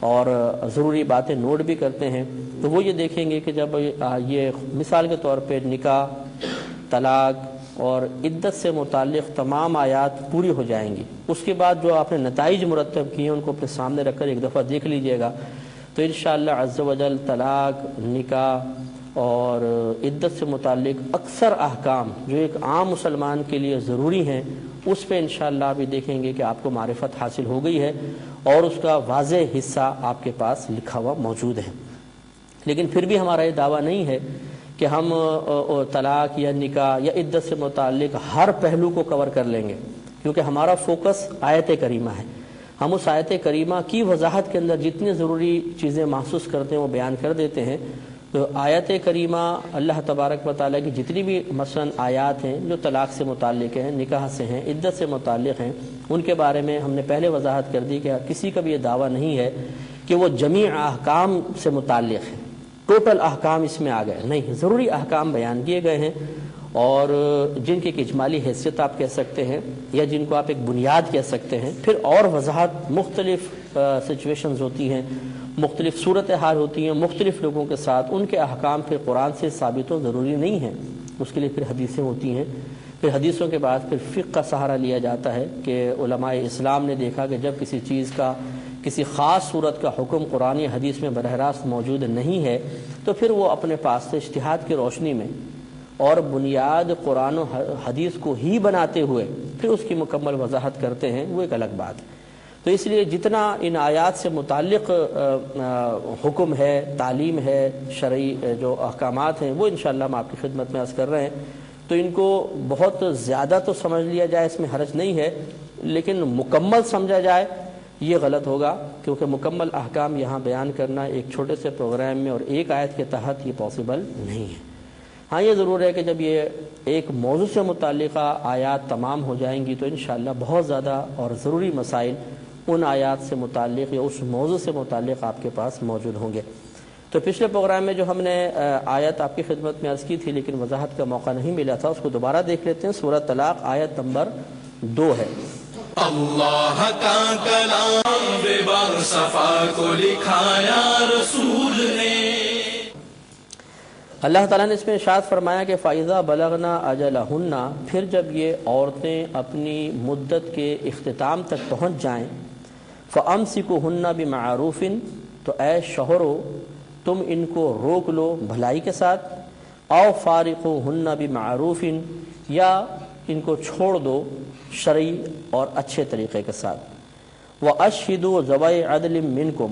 اور ضروری باتیں نوٹ بھی کرتے ہیں، تو وہ یہ دیکھیں گے کہ جب یہ مثال کے طور پہ نکاح، طلاق اور عدت سے متعلق تمام آیات پوری ہو جائیں گی، اس کے بعد جو آپ نے نتائج مرتب کیے ہیں ان کو اپنے سامنے رکھ کر ایک دفعہ دیکھ لیجئے گا، تو انشاءاللہ عز و جل طلاق، نکاح اور عدت سے متعلق اکثر احکام جو ایک عام مسلمان کے لیے ضروری ہیں، اس پہ انشاءاللہ آپ یہ دیکھیں گے کہ آپ کو معرفت حاصل ہو گئی ہے اور اس کا واضح حصہ آپ کے پاس لکھا ہوا موجود ہے۔ لیکن پھر بھی ہمارا یہ دعویٰ نہیں ہے کہ ہم طلاق یا نکاح یا عدت سے متعلق ہر پہلو کو کور کر لیں گے، کیونکہ ہمارا فوکس آیت کریمہ ہے۔ ہم اس آیت کریمہ کی وضاحت کے اندر جتنی ضروری چیزیں محسوس کرتے ہیں وہ بیان کر دیتے ہیں۔ تو آیت کریمہ اللہ تبارک و تعالیٰ کی جتنی بھی مثلا آیات ہیں جو طلاق سے متعلق ہیں، نکاح سے ہیں، عدت سے متعلق ہیں، ان کے بارے میں ہم نے پہلے وضاحت کر دی کہ کسی کا بھی یہ دعویٰ نہیں ہے کہ وہ جمیع احکام سے متعلق ہیں، ٹوٹل احکام اس میں آ گئے، نہیں، ضروری احکام بیان کیے گئے ہیں اور جن کی ایک اجمالی حیثیت آپ کہہ سکتے ہیں یا جن کو آپ ایک بنیاد کہہ سکتے ہیں۔ پھر اور وضاحت مختلف سچویشنز ہوتی ہیں، مختلف صورتحال ہوتی ہیں مختلف لوگوں کے ساتھ، ان کے احکام پھر قرآن سے ثابت و ضروری نہیں ہیں، اس کے لیے پھر حدیثیں ہوتی ہیں۔ پھر حدیثوں کے بعد پھر فقہ کا سہارا لیا جاتا ہے کہ علماء اسلام نے دیکھا کہ جب کسی چیز کا، کسی خاص صورت کا حکم قرآن یا حدیث میں براہ راست موجود نہیں ہے تو پھر وہ اپنے پاس سے اجتہاد کی روشنی میں اور بنیاد قرآن و حدیث کو ہی بناتے ہوئے پھر اس کی مکمل وضاحت کرتے ہیں، وہ ایک الگ بات ہے۔ تو اس لیے جتنا ان آیات سے متعلق حکم ہے، تعلیم ہے، شرعی جو احکامات ہیں، وہ انشاءاللہ ہم آپ کی خدمت میں عرض کر رہے ہیں، تو ان کو بہت زیادہ تو سمجھ لیا جائے، اس میں حرج نہیں ہے، لیکن مکمل سمجھا جائے یہ غلط ہوگا، کیونکہ مکمل احکام یہاں بیان کرنا ایک چھوٹے سے پروگرام میں اور ایک آیت کے تحت یہ پاسبل نہیں ہے۔ ہاں یہ ضرور ہے کہ جب یہ ایک موضوع سے متعلقہ آیات تمام ہو جائیں گی تو انشاءاللہ بہت زیادہ اور ضروری مسائل ان آیات سے متعلق یا اس موضوع سے متعلق آپ کے پاس موجود ہوں گے۔ تو پچھلے پروگرام میں جو ہم نے آیت آپ کی خدمت میں عرض کی تھی لیکن وضاحت کا موقع نہیں ملا تھا، اس کو دوبارہ دیکھ لیتے ہیں۔ سورہ طلاق آیت نمبر 2 ہے۔ اللہ کا کلام بے بار صفا کو لکھایا رسول نے۔ اللہ تعالیٰ نے اس میں ارشاد فرمایا کہ فَإِذَا بَلَغْنَا أَجَلَهُنَّ، پھر جب یہ عورتیں اپنی مدت کے اختتام تک پہنچ جائیں، فَأَمْسِكُوهُنَّ بِمَعْرُوفٍ، تو اے شوہرو تم ان کو روک لو بھلائی کے ساتھ، أَوْ فَارِقُوهُنَّ بِمَعْرُوفٍ، یا ان کو چھوڑ دو شرعی اور اچھے طریقے کے ساتھ۔ وَأَشْهِدُوا ذَوَيْ عَدْلٍ مِّنْكُمْ،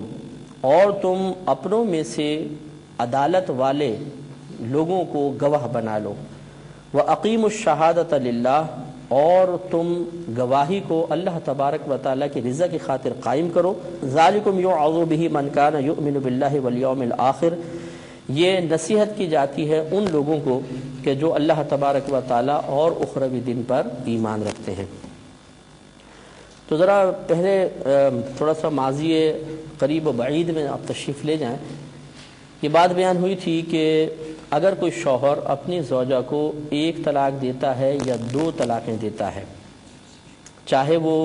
اور تم اپنوں میں سے عدالت والے لوگوں کو گواہ بنا لو۔ وَأَقِيمُوا الشَّهَادَةَ لِلَّهِ، اور تم گواہی کو اللہ تبارک و تعالیٰ کی رضا کی خاطر قائم کرو۔ ذَلِكُمْ يُوعَظُ بِهِ مَنْ كَانَ يُؤْمِنُ بِاللَّهِ وَالْيَوْمِ الْآخِرِ، یہ نصیحت کی جاتی ہے ان لوگوں کو کہ جو اللہ تبارک و تعالیٰ اور اخروی دن پر ایمان رکھتے ہیں۔ تو ذرا پہلے تھوڑا سا ماضی قریب و بعید میں آپ تشریف لے جائیں۔ یہ بات بیان ہوئی تھی کہ اگر کوئی شوہر اپنی زوجہ کو ایک طلاق دیتا ہے یا 2 طلاقیں دیتا ہے، چاہے وہ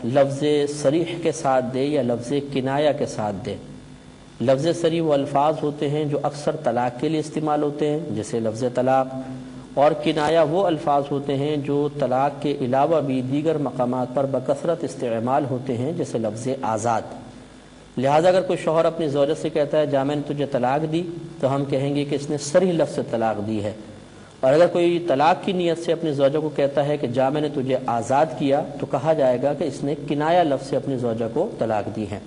لفظ صریح کے ساتھ دے یا لفظ کنایہ کے ساتھ دے۔ لفظ صریح وہ الفاظ ہوتے ہیں جو اکثر طلاق کے لیے استعمال ہوتے ہیں، جیسے لفظ طلاق، اور کنایہ وہ الفاظ ہوتے ہیں جو طلاق کے علاوہ بھی دیگر مقامات پر بکثرت استعمال ہوتے ہیں، جیسے لفظ آزاد۔ لہٰذا اگر کوئی شوہر اپنی زوجہ سے کہتا ہے جا میں نے تجھے طلاق دی، تو ہم کہیں گے کہ اس نے صریح لفظ سے طلاق دی ہے، اور اگر کوئی طلاق کی نیت سے اپنی زوجہ کو کہتا ہے کہ جا میں نے تجھے آزاد کیا، تو کہا جائے گا کہ اس نے کنایہ لفظ سے اپنی زوجہ کو طلاق دی ہے۔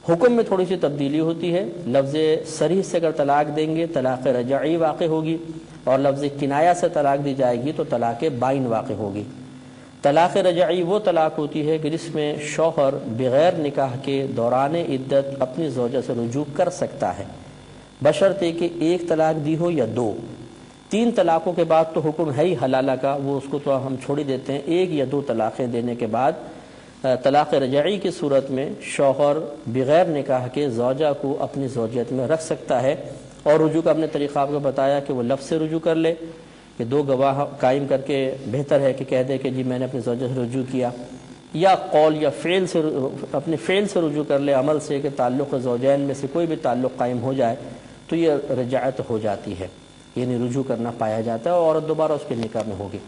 حکم میں تھوڑی سی تبدیلی ہوتی ہے، لفظ صریح سے اگر طلاق دیں گے طلاق رجعی واقع ہوگی، اور لفظ کنایہ سے طلاق دی جائے گی تو طلاق بائن واقع ہوگی۔ طلاق رجعی وہ طلاق ہوتی ہے کہ جس میں شوہر بغیر نکاح کے دوران عدت اپنی زوجہ سے رجوع کر سکتا ہے، بشرطے کہ 1 طلاق دی ہو یا 2۔ 3 طلاقوں کے بعد تو حکم ہے ہی حلالہ کا، وہ اس کو تو ہم چھوڑ ہی دیتے ہیں۔ 1 یا 2 طلاقیں دینے کے بعد طلاق رجعی کی صورت میں شوہر بغیر نکاح کے زوجہ کو اپنی زوجیت میں رکھ سکتا ہے، اور رجوع کا اپنے طریقہ آپ کو بتایا کہ وہ لفظ سے رجوع کر لے، کہ 2 گواہ قائم کر کے بہتر ہے کہ کہہ دے کہ جی میں نے اپنی زوجہ سے رجوع کیا، یا قول یا فعل سے اپنے فعل سے رجوع کر لے، عمل سے، کہ تعلق زوجین میں سے کوئی بھی تعلق قائم ہو جائے تو یہ رجعت ہو جاتی ہے، یعنی رجوع کرنا پایا جاتا ہے اور عورت دوبارہ اس کے نکاح میں ہوگی۔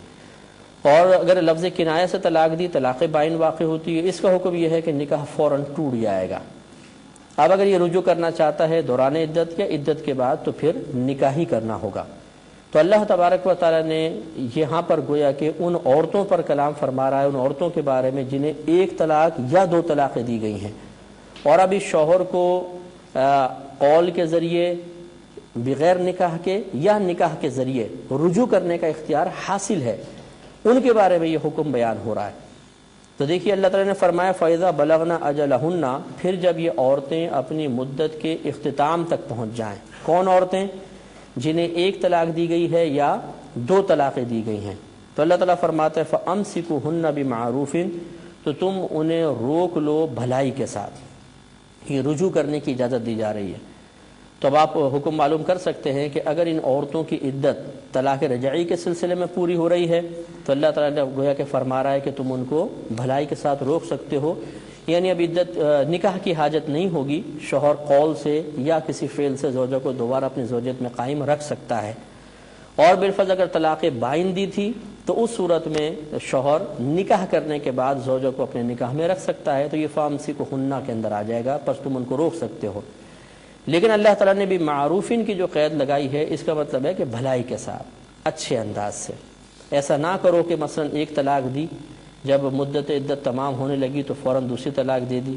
اور اگر لفظ کنایہ سے طلاق دی، طلاق بائن واقع ہوتی ہے، اس کا حکم یہ ہے کہ نکاح فوراً ٹوٹ جائے گا۔ اب اگر یہ رجوع کرنا چاہتا ہے دوران عدت یا عدت کے بعد تو پھر نکاح ہی کرنا ہوگا۔ تو اللہ تبارک و تعالیٰ نے یہاں پر گویا کہ ان عورتوں پر کلام فرما رہا ہے، ان عورتوں کے بارے میں جنہیں ایک طلاق یا دو طلاقیں دی گئی ہیں، اور اب اس شوہر کو قول کے ذریعے، بغیر نکاح کے یا نکاح کے ذریعے رجوع کرنے کا اختیار حاصل ہے، ان کے بارے میں یہ حکم بیان ہو رہا ہے۔ تو دیکھیے اللہ تعالیٰ نے فرمایا فَإِذَا بَلَغْنَ أَجَلَهُنَّ، پھر جب یہ عورتیں اپنی مدت کے اختتام تک پہنچ جائیں۔ کون عورتیں؟ جنہیں ایک طلاق دی گئی ہے یا دو طلاقیں دی گئی ہیں۔ تو اللہ تعالیٰ فرماتا ہے فَأَمْسِكُوهُنَّ بِمَعْرُوفٍ، تو تم انہیں روک لو بھلائی کے ساتھ، یہ رجوع کرنے کی اجازت دی جا رہی ہے۔ تو اب آپ حکم معلوم کر سکتے ہیں کہ اگر ان عورتوں کی عدت طلاق رجعی کے سلسلے میں پوری ہو رہی ہے تو اللہ تعالیٰ نے گویا کہ فرما رہا ہے کہ تم ان کو بھلائی کے ساتھ روک سکتے ہو، یعنی اب عدت نکاح کی حاجت نہیں ہوگی، شوہر قول سے یا کسی فعل سے زوجہ کو دوبارہ اپنی زوجیت میں قائم رکھ سکتا ہے۔ اور بالفرض اگر طلاق بائن دی تھی تو اس صورت میں شوہر نکاح کرنے کے بعد زوجہ کو اپنے نکاح میں رکھ سکتا ہے، تو یہ فَأَمْسِكُوهُنَّ کے اندر آ جائے گا، پس تم ان کو روک سکتے ہو۔ لیکن اللہ تعالیٰ نے بھی معروفین کی جو قید لگائی ہے، اس کا مطلب ہے کہ بھلائی کے ساتھ، اچھے انداز سے۔ ایسا نہ کرو کہ مثلا ایک طلاق دی، جب مدت عدت تمام ہونے لگی تو فوراً دوسری طلاق دے دی۔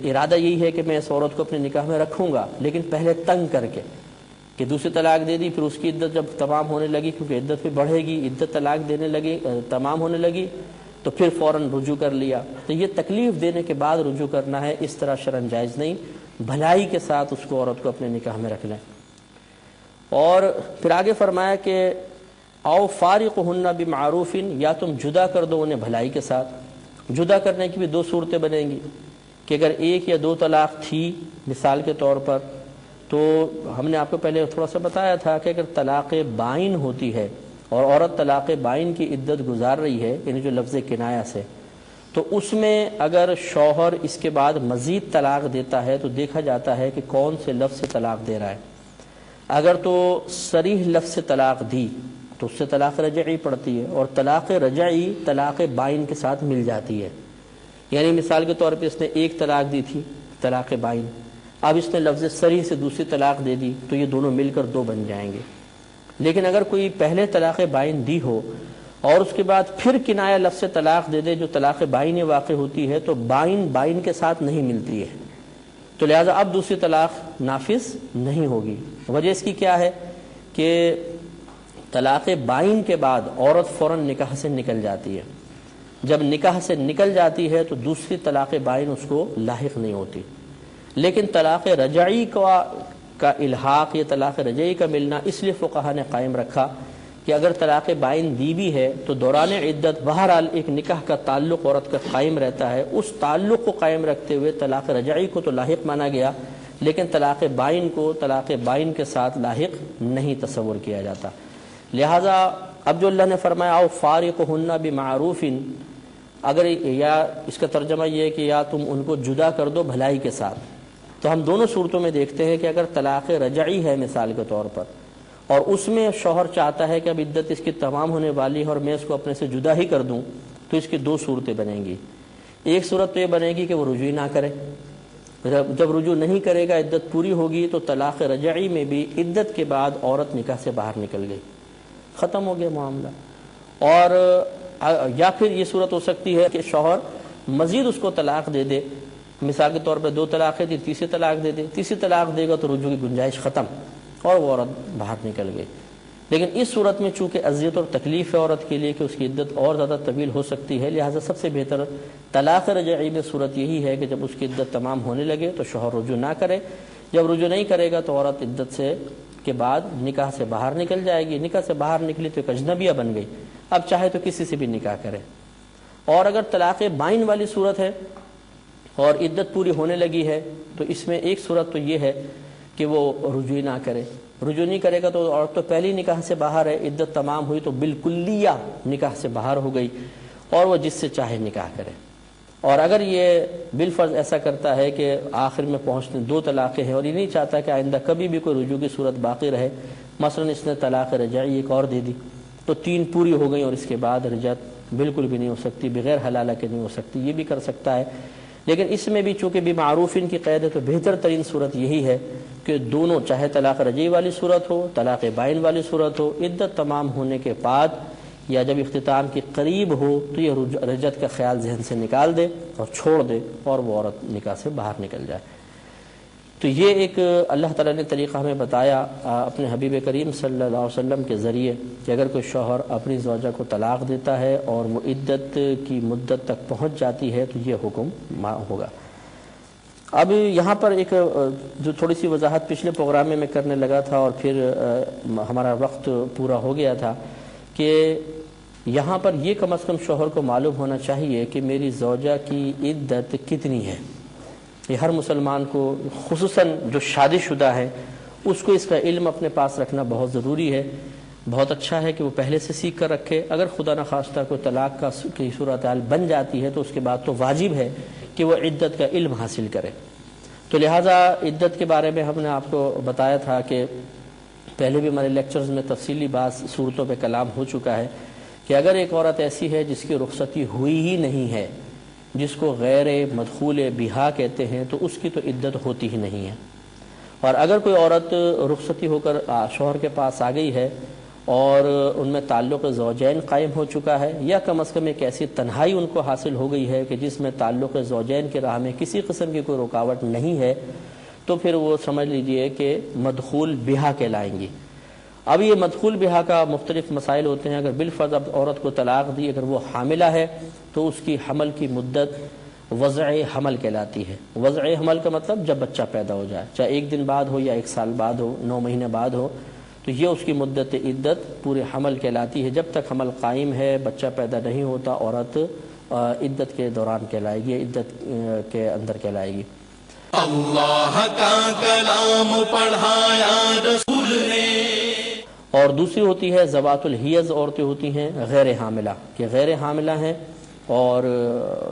ارادہ یہی ہے کہ میں اس عورت کو اپنے نکاح میں رکھوں گا، لیکن پہلے تنگ کر کے کہ دوسری طلاق دے دی، پھر اس کی عدت جب تمام ہونے لگی، کیونکہ عدت بھی بڑھے گی، عدت طلاق دینے لگی، تمام ہونے لگی، تو پھر فوراً رجوع کر لیا۔ تو یہ تکلیف دینے کے بعد رجوع کرنا ہے، اس طرح شرعاً جائز نہیں، بھلائی کے ساتھ اس کو عورت کو اپنے نکاح میں رکھ لیں۔ اور پھر آگے فرمایا کہ او فارقہن بمعروف، یا تم جدا کر دو انہیں بھلائی کے ساتھ۔ جدا کرنے کی بھی دو صورتیں بنیں گی کہ اگر ایک یا دو طلاق تھی مثال کے طور پر، تو ہم نے آپ کو پہلے تھوڑا سا بتایا تھا کہ اگر طلاق بائن ہوتی ہے اور عورت طلاق بائن کی عدت گزار رہی ہے، یعنی جو لفظ کنایہ سے، تو اس میں اگر شوہر اس کے بعد مزید طلاق دیتا ہے تو دیکھا جاتا ہے کہ کون سے لفظ سے طلاق دے رہا ہے۔ اگر تو صریح لفظ سے طلاق دی تو اس سے طلاق رجعی پڑتی ہے، اور طلاق رجعی طلاق بائن کے ساتھ مل جاتی ہے۔ یعنی مثال کے طور پہ اس نے ایک طلاق دی تھی، طلاق بائن، اب اس نے لفظ صریح سے دوسری طلاق دے دی تو یہ دونوں مل کر دو بن جائیں گے۔ لیکن اگر کوئی پہلے طلاق بائن دی ہو اور اس کے بعد پھر کنایہ لفظ سے طلاق دے دے جو طلاق بائن واقع ہوتی ہے، تو بائن کے ساتھ نہیں ملتی ہے، تو لہٰذا اب دوسری طلاق نافذ نہیں ہوگی۔ وجہ اس کی کیا ہے کہ طلاق بائن کے بعد عورت فوراً نکاح سے نکل جاتی ہے، جب نکاح سے نکل جاتی ہے تو دوسری طلاق بائن اس کو لاحق نہیں ہوتی۔ لیکن طلاق رجعی کا الحاق، یہ طلاق رجعی کا ملنا اس لیے فقہا نے قائم رکھا کہ اگر طلاق بائن دی بھی ہے تو دوران عدت بہرحال ایک نکاح کا تعلق عورت کا قائم رہتا ہے، اس تعلق کو قائم رکھتے ہوئے طلاق رجعی کو تو لاحق مانا گیا، لیکن طلاق بائن کو طلاق بائن کے ساتھ لاحق نہیں تصور کیا جاتا۔ لہٰذا اب جو اللہ نے فرمایا او فارقہن بمعروف، اگر یا اس کا ترجمہ یہ ہے کہ یا تم ان کو جدا کر دو بھلائی کے ساتھ، تو ہم دونوں صورتوں میں دیکھتے ہیں کہ اگر طلاق رجعی ہے مثال کے طور پر اور اس میں شوہر چاہتا ہے کہ اب عدت اس کی تمام ہونے والی ہے اور میں اس کو اپنے سے جدا ہی کر دوں، تو اس کی دو صورتیں بنیں گی۔ ایک صورت تو یہ بنے گی کہ وہ رجوع نہ کرے، جب رجوع نہیں کرے گا عدت پوری ہوگی تو طلاق رجعی میں بھی عدت کے بعد عورت نکاح سے باہر نکل گئی، ختم ہو گیا معاملہ۔ اور یا پھر یہ صورت ہو سکتی ہے کہ شوہر مزید اس کو طلاق دے دے، مثال کے طور پہ دو طلاقیں تھی، تیسری طلاق دے دے، تیسری طلاق دے گا تو رجوع کی گنجائش ختم اور وہ عورت باہر نکل گئی۔ لیکن اس صورت میں چونکہ اذیت اور تکلیف ہے عورت کے لیے کہ اس کی عدت اور زیادہ طویل ہو سکتی ہے، لہٰذا سب سے بہتر طلاق رجعی میں صورت یہی ہے کہ جب اس کی عدت تمام ہونے لگے تو شوہر رجوع نہ کرے، جب رجوع نہیں کرے گا تو عورت عدت سے کے بعد نکاح سے باہر نکل جائے گی، نکاح سے باہر نکلی تو ایک اجنبیہ بن گئی، اب چاہے تو کسی سے بھی نکاح کرے۔ اور اگر طلاق بائن والی صورت ہے اور عدت پوری ہونے لگی ہے تو اس میں ایک صورت تو یہ ہے کہ وہ رجوع نہ کرے، رجوع نہیں کرے گا تو عورت تو پہلی نکاح سے باہر ہے، عدت تمام ہوئی تو بالکلیہ نکاح سے باہر ہو گئی، اور وہ جس سے چاہے نکاح کرے. اور اگر یہ بالفرض ایسا کرتا ہے کہ آخر میں پہنچنے 2 طلاقیں ہیں اور یہ نہیں چاہتا کہ آئندہ کبھی بھی کوئی رجوع کی صورت باقی رہے، مثلا اس نے طلاق رجعی ایک اور دے دی تو 3 پوری ہو گئیں اور اس کے بعد رجعت بالکل بھی نہیں ہو سکتی، بغیر حلالہ کے نہیں ہو سکتی، یہ بھی کر سکتا ہے. لیکن اس میں بھی چونکہ بھی معروفین کی قید ہے تو بہتر ترین صورت یہی ہے کہ دونوں، چاہے طلاق رجعی والی صورت ہو، طلاق بائن والی صورت ہو، عدت تمام ہونے کے بعد یا جب اختتام کے قریب ہو تو یہ رجعت کا خیال ذہن سے نکال دے اور چھوڑ دے اور وہ عورت نکاح سے باہر نکل جائے. تو یہ ایک اللہ تعالیٰ نے طریقہ ہمیں بتایا اپنے حبیب کریم صلی اللہ علیہ وسلم کے ذریعے کہ اگر کوئی شوہر اپنی زوجہ کو طلاق دیتا ہے اور وہ عدت کی مدت تک پہنچ جاتی ہے تو یہ حکم ہوگا. اب یہاں پر ایک جو تھوڑی سی وضاحت پچھلے پروگرام میں کرنے لگا تھا اور پھر ہمارا وقت پورا ہو گیا تھا کہ یہاں پر یہ کم از کم شوہر کو معلوم ہونا چاہیے کہ میری زوجہ کی عدت کتنی ہے. یہ ہر مسلمان کو، خصوصاً جو شادی شدہ ہے، اس کو اس کا علم اپنے پاس رکھنا بہت ضروری ہے. بہت اچھا ہے کہ وہ پہلے سے سیکھ کر رکھے. اگر خدا نخواستہ کوئی طلاق کی صورتحال بن جاتی ہے تو اس کے بعد تو واجب ہے کہ وہ عدت کا علم حاصل کرے. تو لہٰذا عدت کے بارے میں ہم نے آپ کو بتایا تھا کہ پہلے بھی ہمارے لیکچرز میں تفصیلی بعض صورتوں پہ کلام ہو چکا ہے کہ اگر ایک عورت ایسی ہے جس کی رخصتی ہوئی ہی نہیں ہے، جس کو غیر مدخول بہا کہتے ہیں، تو اس کی تو عدت ہوتی ہی نہیں ہے. اور اگر کوئی عورت رخصتی ہو کر شوہر کے پاس آ گئی ہے اور ان میں تعلق زوجین قائم ہو چکا ہے، یا کم از کم ایک ایسی تنہائی ان کو حاصل ہو گئی ہے کہ جس میں تعلق زوجین کی راہ میں کسی قسم کی کوئی رکاوٹ نہیں ہے، تو پھر وہ سمجھ لیجئے کہ مدخول بہا کہلائیں گی. اب یہ مدخول بہا کا مختلف مسائل ہوتے ہیں. اگر بالفرض اب عورت کو طلاق دی، اگر وہ حاملہ ہے تو اس کی حمل کی مدت وضع حمل کہلاتی ہے. وضع حمل کا مطلب جب بچہ پیدا ہو جائے، چاہے 1 دن بعد ہو یا 1 سال بعد ہو، 9 مہینے بعد ہو، تو یہ اس کی مدت عدت پورے حمل کہلاتی ہے. جب تک حمل قائم ہے، بچہ پیدا نہیں ہوتا، عورت عدت کے دوران کہلائے گی، عدت کے اندر کہلائے گی. اللہ کا کلام پڑھایا رسول نے. اور دوسری ہوتی ہے ذوات الحیض عورتیں ہوتی ہیں غیر حاملہ، کہ غیر حاملہ ہیں اور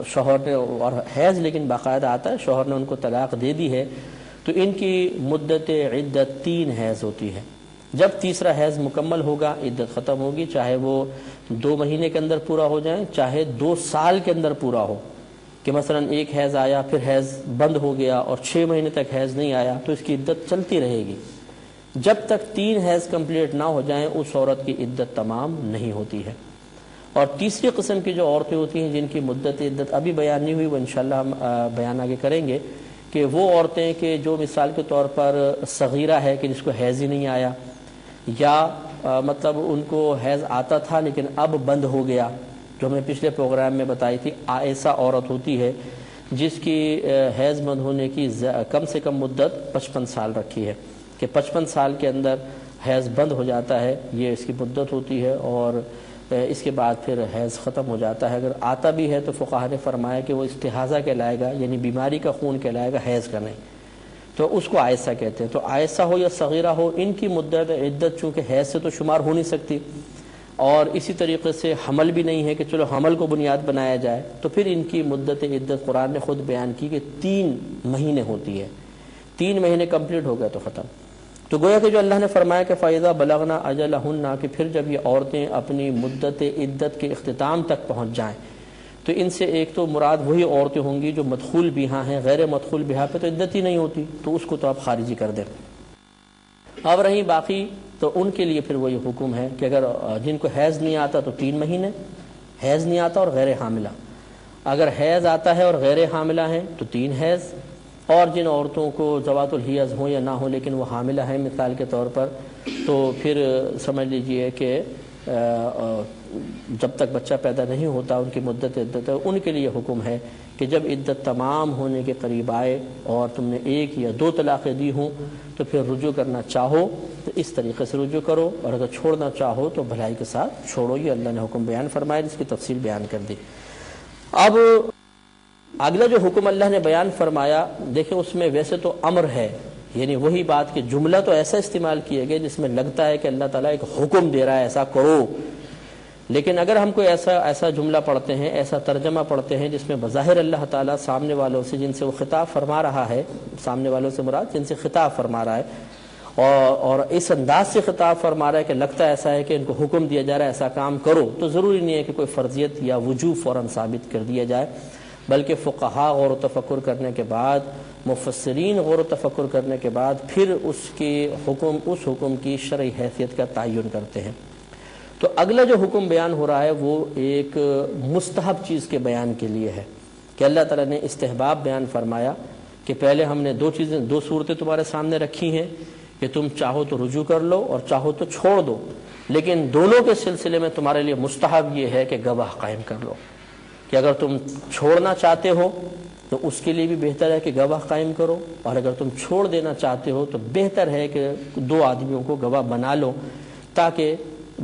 شوہر نے، اور حیض لیکن باقاعدہ آتا ہے، شوہر نے ان کو طلاق دے دی ہے، تو ان کی مدت عدت 3 حیض ہوتی ہے. جب تیسرا حیض مکمل ہوگا عدت ختم ہوگی، چاہے وہ 2 مہینے کے اندر پورا ہو جائیں، چاہے 2 سال کے اندر پورا ہو. کہ مثلا 1 حیض آیا، پھر حیض بند ہو گیا اور 6 مہینے تک حیض نہیں آیا، تو اس کی عدت چلتی رہے گی. جب تک 3 حیض کمپلیٹ نہ ہو جائیں اس عورت کی عدت تمام نہیں ہوتی ہے. اور تیسری قسم کی جو عورتیں ہوتی ہیں جن کی مدت عدت ابھی بیان نہیں ہوئی، وہ انشاءاللہ ہم بیان آگے کریں گے، کہ وہ عورتیں کہ جو مثال کے طور پر صغیرہ ہے کہ جس کو حیض ہی نہیں آیا، یا مطلب ان کو حیض آتا تھا لیکن اب بند ہو گیا، جو ہم نے پچھلے پروگرام میں بتائی تھی. ایسا عورت ہوتی ہے جس کی حیض بند ہونے کی کم سے کم مدت 55 سال رکھی ہے، کہ 55 سال کے اندر حیض بند ہو جاتا ہے، یہ اس کی مدت ہوتی ہے، اور اس کے بعد پھر حیض ختم ہو جاتا ہے. اگر آتا بھی ہے تو فقہا نے فرمایا کہ وہ استحاضہ کہلائے گا، یعنی بیماری کا خون کہلائے گا، حیض کا نہیں، تو اس کو عائسہ کہتے ہیں. تو عائسہ ہو یا صغیرہ ہو، ان کی مدت عدت چونکہ حیض سے تو شمار ہو نہیں سکتی، اور اسی طریقے سے حمل بھی نہیں ہے کہ چلو حمل کو بنیاد بنایا جائے، تو پھر ان کی مدت عدت قرآن نے خود بیان کی کہ 3 مہینے ہوتی ہے. 3 مہینے کمپلیٹ ہو گیا تو ختم. تو گویا کہ جو اللہ نے فرمایا کہ فَإِذَا بَلَغْنَا أَجَلَهُنَّ، کہ پھر جب یہ عورتیں اپنی مدت عدت کے اختتام تک پہنچ جائیں، تو ان سے ایک تو مراد وہی عورتیں ہوں گی جو مدخول بہا ہیں. غیر مدخول بہا پہ تو عدت ہی نہیں ہوتی، تو اس کو تو آپ خارجی کر دیں. اب رہی باقی تو ان کے لیے پھر وہی حکم ہے کہ اگر جن کو حیض نہیں آتا تو 3 مہینے حیض نہیں آتا اور غیر حاملہ. اگر حیض آتا ہے اور غیر حاملہ ہیں تو 3 حیض. اور جن عورتوں کو ذوات الحیض ہوں یا نہ ہوں لیکن وہ حاملہ ہیں مثال کے طور پر، تو پھر سمجھ لیجئے کہ جب تک بچہ پیدا نہیں ہوتا ان کی مدت عدت ہے. ان کے لیے حکم ہے کہ جب عدت تمام ہونے کے قریب آئے اور تم نے 1 یا 2 طلاقیں دی ہوں تو پھر رجوع کرنا چاہو تو اس طریقے سے رجوع کرو، اور اگر چھوڑنا چاہو تو بھلائی کے ساتھ چھوڑو. یہ اللہ نے حکم بیان فرمایا، جس کی تفصیل بیان کر دی. اب اگلا جو حکم اللہ نے بیان فرمایا، دیکھیں اس میں ویسے تو امر ہے، یعنی وہی بات کہ جملہ تو ایسا استعمال کیا گیا جس میں لگتا ہے کہ اللہ تعالیٰ ایک حکم دے رہا ہے ایسا کرو، لیکن اگر ہم کوئی ایسا جملہ پڑھتے ہیں، ایسا ترجمہ پڑھتے ہیں جس میں بظاہر اللہ تعالیٰ سامنے والوں سے جن سے وہ خطاب فرما رہا ہے، سامنے والوں سے مراد جن سے خطاب فرما رہا ہے، اور اس انداز سے خطاب فرما رہا ہے کہ لگتا ایسا ہے کہ ان کو حکم دیا جا رہا ہے ایسا کام کرو، تو ضروری نہیں ہے کہ کوئی فرضیت یا وجوب فوراً ثابت کر دیا جائے، بلکہ فقہا غور و تفکر کرنے کے بعد، مفسرین غور و تفکر کرنے کے بعد پھر اس حکم کی شرعی حیثیت کا تعین کرتے ہیں۔ تو اگلا جو حکم بیان ہو رہا ہے وہ ایک مستحب چیز کے بیان کے لیے ہے کہ اللہ تعالیٰ نے استحباب بیان فرمایا کہ پہلے ہم نے دو صورتیں تمہارے سامنے رکھی ہیں کہ تم چاہو تو رجوع کر لو اور چاہو تو چھوڑ دو، لیکن دونوں کے سلسلے میں تمہارے لیے مستحب یہ ہے کہ گواہ قائم کر لو، کہ اگر تم چھوڑنا چاہتے ہو تو اس کے لیے بھی بہتر ہے کہ گواہ قائم کرو، اور اگر تم چھوڑ دینا چاہتے ہو تو بہتر ہے کہ 2 آدمیوں کو گواہ بنا لو تاکہ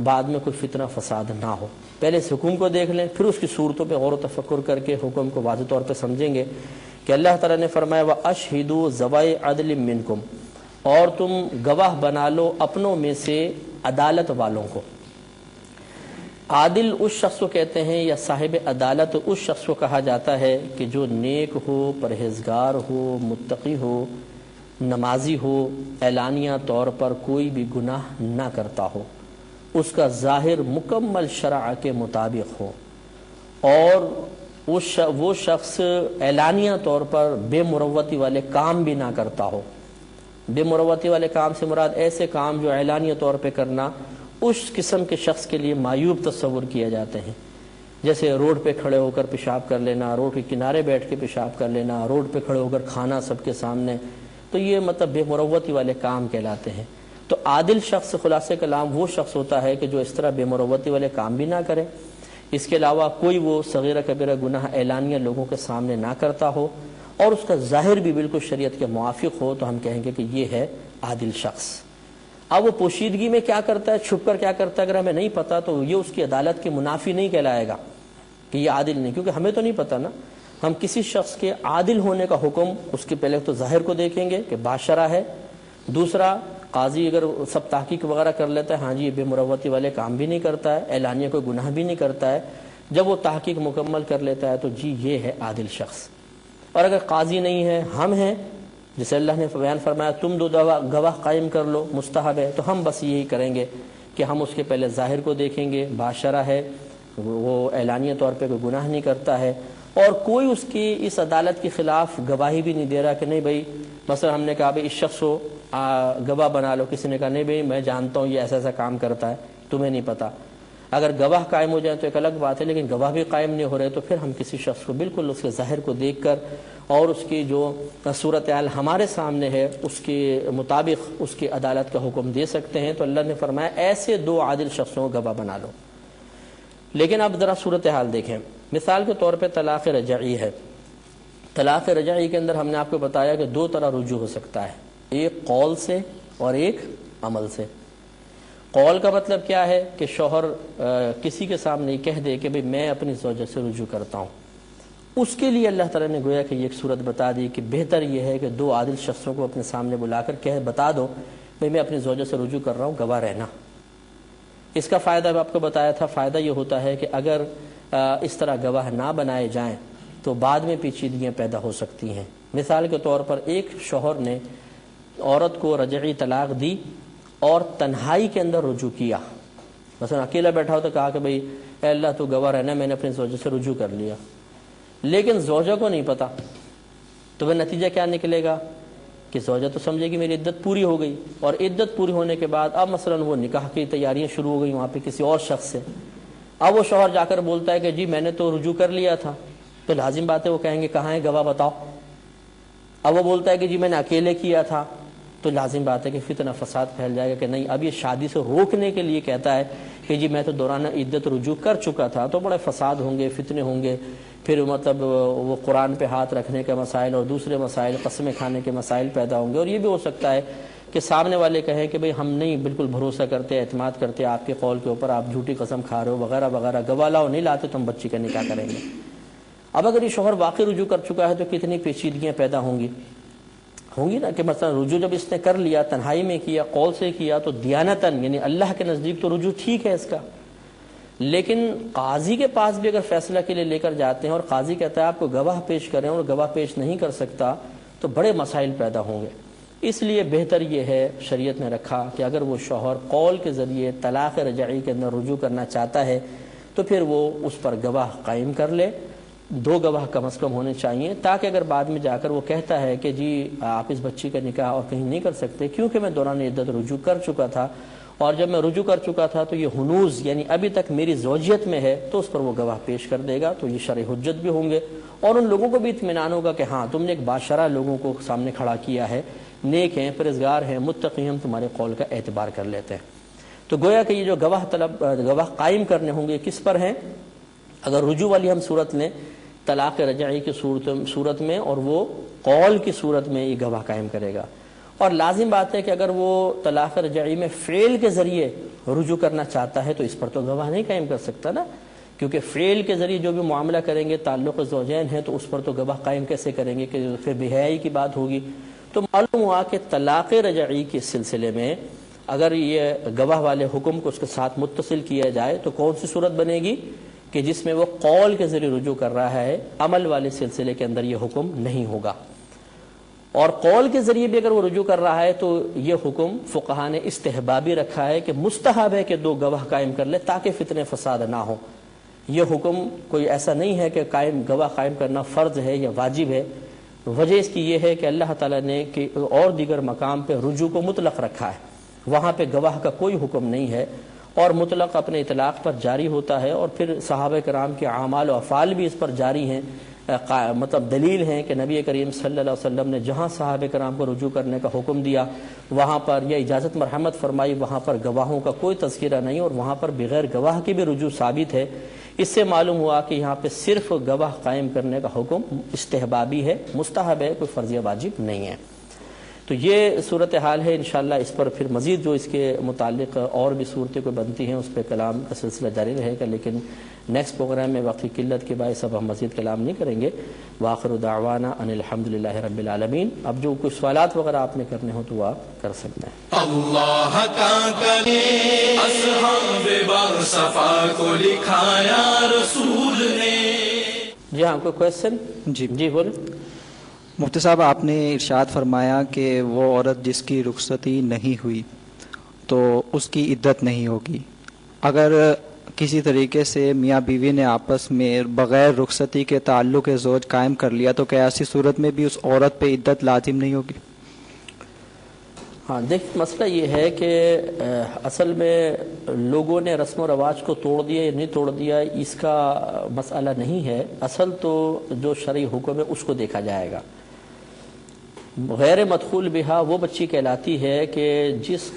بعد میں کوئی فتنہ فساد نہ ہو۔ پہلے اس حکم کو دیکھ لیں، پھر اس کی صورتوں پہ غور و تفکر کر کے حکم کو واضح طور پہ سمجھیں گے کہ اللہ تعالیٰ نے فرمایا وَأَشْهِدُوا ذَوَيْ عَدْلٍ مِّنْكُمْ، اور تم گواہ بنا لو اپنوں میں سے عدالت والوں کو۔ عادل اس شخص کو کہتے ہیں یا صاحب عدالت اس شخص کو کہا جاتا ہے کہ جو نیک ہو، پرہیزگار ہو، متقی ہو، نمازی ہو، اعلانیہ طور پر کوئی بھی گناہ نہ کرتا ہو، اس کا ظاہر مکمل شرع کے مطابق ہو، اور وہ شخص اعلانیہ طور پر بے مروتی والے کام بھی نہ کرتا ہو۔ بے مروتی والے کام سے مراد ایسے کام جو اعلانیہ طور پہ کرنا اس قسم کے شخص کے لیے معیوب تصور کیے جاتے ہیں، جیسے روڈ پہ کھڑے ہو کر پیشاب کر لینا، روڈ کے کنارے بیٹھ کے پیشاب کر لینا، روڈ پہ کھڑے ہو کر کھانا سب کے سامنے، تو یہ مطلب بے مروتی والے کام کہلاتے ہیں۔ تو عادل شخص خلاصہ کلام وہ شخص ہوتا ہے کہ جو اس طرح بے مروتی والے کام بھی نہ کرے، اس کے علاوہ کوئی وہ صغیرہ کبیرہ گناہ اعلانیہ لوگوں کے سامنے نہ کرتا ہو، اور اس کا ظاہر بھی بالکل شریعت کے موافق ہو، تو ہم کہیں گے کہ یہ ہے عادل شخص۔ اب وہ پوشیدگی میں کیا کرتا ہے، چھپ کر کیا کرتا ہے، اگر ہمیں نہیں پتا تو یہ اس کی عدالت کے منافی نہیں کہلائے گا کہ یہ عادل نہیں، کیونکہ ہمیں تو نہیں پتا نا۔ ہم کسی شخص کے عادل ہونے کا حکم اس کے پہلے تو ظاہر کو دیکھیں گے کہ باشرع ہے، دوسرا قاضی اگر سب تحقیق وغیرہ کر لیتا ہے، ہاں جی یہ بے مروتی والے کام بھی نہیں کرتا ہے، اعلانیہ کوئی گناہ بھی نہیں کرتا ہے، جب وہ تحقیق مکمل کر لیتا ہے تو جی یہ ہے عادل شخص۔ اور اگر قاضی نہیں ہے، ہم ہیں، جسے اللہ نے بیان فرمایا تم 2 گواہ قائم کر لو، مستحب ہے، تو ہم بس یہی کریں گے کہ ہم اس کے پہلے ظاہر کو دیکھیں گے، باشرع ہے، وہ اعلانیہ طور پہ کوئی گناہ نہیں کرتا ہے، اور کوئی اس کی اس عدالت کے خلاف گواہی بھی نہیں دے رہا کہ نہیں بھائی، مثلا ہم نے کہا بھائی اس شخص کو گواہ بنا لو، کسی نے کہا نہیں بھائی میں جانتا ہوں یہ ایسا ایسا کام کرتا ہے، تمہیں نہیں پتا۔ اگر گواہ قائم ہو جائیں تو ایک الگ بات ہے، لیکن گواہ بھی قائم نہیں ہو رہے تو پھر ہم کسی شخص کو بالکل اس کے ظاہر کو دیکھ کر اور اس کی جو صورتحال ہمارے سامنے ہے اس کے مطابق اس کی عدالت کا حکم دے سکتے ہیں۔ تو اللہ نے فرمایا ایسے 2 عادل شخصوں کو گواہ بنا لو۔ لیکن اب ذرا صورتحال دیکھیں، مثال کے طور پہ طلاق رجعی ہے۔ طلاق رجعی کے اندر ہم نے آپ کو بتایا کہ 2 طرح رجوع ہو سکتا ہے، ایک قول سے اور ایک عمل سے۔ قول کا مطلب کیا ہے کہ شوہر کسی کے سامنے کہہ دے کہ بھئی میں اپنی زوجہ سے رجوع کرتا ہوں، اس کے لیے اللہ تعالیٰ نے گویا کہ یہ ایک صورت بتا دی کہ بہتر یہ ہے کہ 2 عادل شخصوں کو اپنے سامنے بلا کر بتا دو بھئی میں اپنی زوجہ سے رجوع کر رہا ہوں، گواہ رہنا۔ اس کا فائدہ میں آپ کو بتایا تھا، فائدہ یہ ہوتا ہے کہ اگر اس طرح گواہ نہ بنائے جائیں تو بعد میں پیچیدگیاں پیدا ہو سکتی ہیں۔ مثال کے طور پر ایک شوہر نے عورت کو رجعی طلاق دی اور تنہائی کے اندر رجوع کیا، مثلا اکیلا بیٹھا ہو تو کہا کہ بھئی اے اللہ تو گواہ رہنا، میں نے اپنی زوجہ سے رجوع کر لیا، لیکن زوجہ کو نہیں پتا، تو وہ نتیجہ کیا نکلے گا کہ زوجہ تو سمجھے گی میری عدت پوری ہو گئی، اور عدت پوری ہونے کے بعد اب مثلا وہ نکاح کی تیاریاں شروع ہو گئی وہاں پہ کسی اور شخص سے، اب وہ شوہر جا کر بولتا ہے کہ جی میں نے تو رجوع کر لیا تھا، تو لازم بات ہے وہ کہیں گے کہاں ہے گواہ بتاؤ۔ اب وہ بولتا ہے کہ جی میں نے اکیلے کیا تھا، تو لازم بات ہے کہ فتنہ فساد پھیل جائے گا کہ نہیں، اب یہ شادی سے روکنے کے لیے کہتا ہے کہ جی میں تو دوران عدت رجوع کر چکا تھا، تو بڑے فساد ہوں گے، فتنے ہوں گے، پھر مطلب وہ قرآن پہ ہاتھ رکھنے کے مسائل اور دوسرے مسائل، قسمیں کھانے کے مسائل پیدا ہوں گے، اور یہ بھی ہو سکتا ہے کہ سامنے والے کہیں کہ بھئی ہم نہیں بالکل بھروسہ کرتے، اعتماد کرتے آپ کے قول کے اوپر، آپ جھوٹی قسم کھا رہے ہو وغیرہ وغیرہ، گواہ لاؤ، نہیں لاتے تو ہم بچی کا نکاح کریں گے۔ اب اگر یہ شوہر واقعی رجوع کر چکا ہے تو کتنی پیچیدگیاں پیدا ہوں گی نا، کہ مثلا رجوع جب اس نے کر لیا، تنہائی میں کیا، قول سے کیا، تو دیانتاً یعنی اللہ کے نزدیک تو رجوع ٹھیک ہے اس کا، لیکن قاضی کے پاس بھی اگر فیصلہ کے لیے لے کر جاتے ہیں اور قاضی کہتا ہے آپ کو گواہ پیش کریں اور گواہ پیش نہیں کر سکتا تو بڑے مسائل پیدا ہوں گے. اس لیے بہتر یہ ہے شریعت نے رکھا کہ اگر وہ شوہر قول کے ذریعے طلاق رجعی کے اندر رجوع کرنا چاہتا ہے تو پھر وہ اس پر گواہ قائم کر لے. 2 گواہ کم از کم ہونے چاہیے تاکہ اگر بعد میں جا کر وہ کہتا ہے کہ جی آپ اس بچی کا نکاح اور کہیں نہیں کر سکتے کیونکہ میں دوران عدت رجوع کر چکا تھا اور جب میں رجوع کر چکا تھا تو یہ ہنوز یعنی ابھی تک میری زوجیت میں ہے تو اس پر وہ گواہ پیش کر دے گا. تو یہ شرعی حجت بھی ہوں گے اور ان لوگوں کو بھی اطمینان ہوگا کہ ہاں تم نے ایک باشرہ لوگوں کو سامنے کھڑا کیا ہے, نیک ہیں, پرہیزگار ہیں, متقی ہیں, ہم تمہارے قول کا اعتبار کر لیتے ہیں. تو گویا کہ یہ جو گواہ قائم کرنے ہوں گے کس پر ہیں؟ اگر رجوع والی ہم صورت لیں طلاق رجعی کی صورت میں اور وہ قول کی صورت میں یہ گواہ قائم کرے گا. اور لازم بات ہے کہ اگر وہ طلاق رجعی میں فعل کے ذریعے رجوع کرنا چاہتا ہے تو اس پر تو گواہ نہیں قائم کر سکتا نا, کیونکہ فعل کے ذریعے جو بھی معاملہ کریں گے تعلق زوجین ہے تو اس پر تو گواہ قائم کیسے کریں گے کہ پھر بے حیائی کی بات ہوگی. تو معلوم ہوا کہ طلاق رجعی کے سلسلے میں اگر یہ گواہ والے حکم کو اس کے ساتھ متصل کیا جائے تو کون سی صورت بنے گی کہ جس میں وہ قول کے ذریعے رجوع کر رہا ہے, عمل والے سلسلے کے اندر یہ حکم نہیں ہوگا. اور قول کے ذریعے بھی اگر وہ رجوع کر رہا ہے تو یہ حکم فقہا نے استحبابی رکھا ہے کہ مستحب ہے کہ 2 گواہ قائم کر لے تاکہ فتنہ فساد نہ ہو. یہ حکم کوئی ایسا نہیں ہے کہ گواہ قائم کرنا فرض ہے یا واجب ہے. وجہ اس کی یہ ہے کہ اللہ تعالیٰ نے کہ اور دیگر مقام پہ رجوع کو مطلق رکھا ہے, وہاں پہ گواہ کا کوئی حکم نہیں ہے اور مطلق اپنے اطلاق پر جاری ہوتا ہے. اور پھر صحابہ کرام کے اعمال و افعال بھی اس پر جاری ہیں, مطلب دلیل ہیں کہ نبی کریم صلی اللہ علیہ وسلم نے جہاں صحابہ کرام کو رجوع کرنے کا حکم دیا وہاں پر یا اجازت مرحمت فرمائی وہاں پر گواہوں کا کوئی تذکرہ نہیں اور وہاں پر بغیر گواہ کی بھی رجوع ثابت ہے. اس سے معلوم ہوا کہ یہاں پہ صرف گواہ قائم کرنے کا حکم استحبابی ہے, مستحب ہے, کوئی فرض یا واجب نہیں ہے. تو یہ صورتحال ہے. انشاءاللہ اس پر پھر مزید جو اس کے متعلق اور بھی صورتیں کوئی بنتی ہیں اس پہ کلام کا سلسلہ جاری رہے گا, لیکن نیکسٹ پروگرام میں وقت کی قلت کے باعث اب ہم مزید کلام نہیں کریں گے. وآخر دعوانا ان الحمدللہ رب العالمین. اب جو کوئی سوالات وغیرہ آپ نے کرنے ہو تو وہ آپ کر سکتے ہیں. اللہ کا کرے اصحاب بار صفا کو لکھایا رسول نے. جی ہاں, کوئی کویسچن؟ جی بولیں. مفتی صاحب, آپ نے ارشاد فرمایا کہ وہ عورت جس کی رخصتی نہیں ہوئی تو اس کی عدت نہیں ہوگی. اگر کسی طریقے سے میاں بیوی نے آپس میں بغیر رخصتی کے تعلق زوج قائم کر لیا تو کیا ایسی صورت میں بھی اس عورت پہ عدت لازم نہیں ہوگی؟ ہاں دیکھ, مسئلہ یہ ہے کہ اصل میں لوگوں نے رسم و رواج کو توڑ دیا یا نہیں توڑ دیا اس کا مسئلہ نہیں ہے. اصل تو جو شرعی حکم ہے اس کو دیکھا جائے گا. غیر مدخول بہا وہ بچی کہلاتی ہے کہ جس